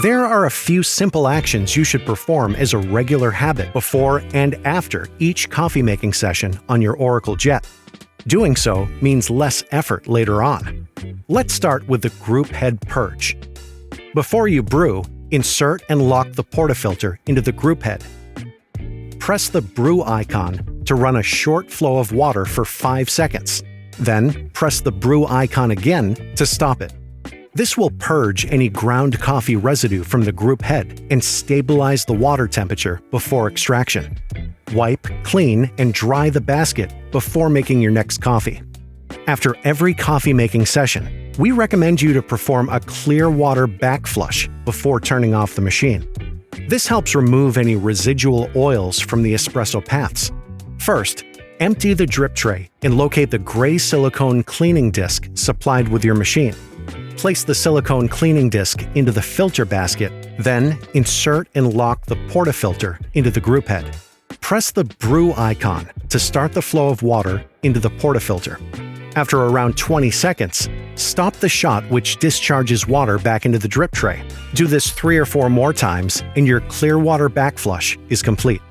There are a few simple actions you should perform as a regular habit before and after each coffee-making session on your Oracle Jet. Doing so means less effort later on. Let's start with the group head purge. Before you brew, insert and lock the portafilter into the group head. Press the brew icon to run a short flow of water for 5 seconds. Then, press the brew icon again to stop it. This will purge any ground coffee residue from the group head and stabilize the water temperature before extraction. Wipe, clean, and dry the basket before making your next coffee. After every coffee-making session, we recommend you to perform a clear water backflush before turning off the machine. This helps remove any residual oils from the espresso paths. First, empty the drip tray and locate the gray silicone cleaning disc supplied with your machine. Place the silicone cleaning disc into the filter basket, then insert and lock the portafilter into the group head. Press the brew icon to start the flow of water into the portafilter. After around 20 seconds, stop the shot which discharges water back into the drip tray. Do this 3 or 4 more times and your clear water backflush is complete.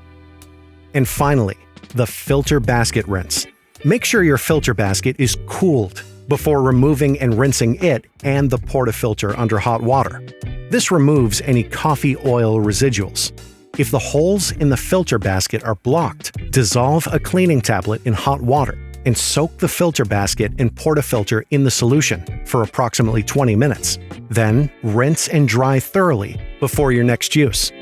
And finally, the filter basket rinse. Make sure your filter basket is cooled before removing and rinsing it and the portafilter under hot water. This removes any coffee oil residuals. If the holes in the filter basket are blocked, dissolve a cleaning tablet in hot water and soak the filter basket and portafilter in the solution for approximately 20 minutes. Then, rinse and dry thoroughly before your next use.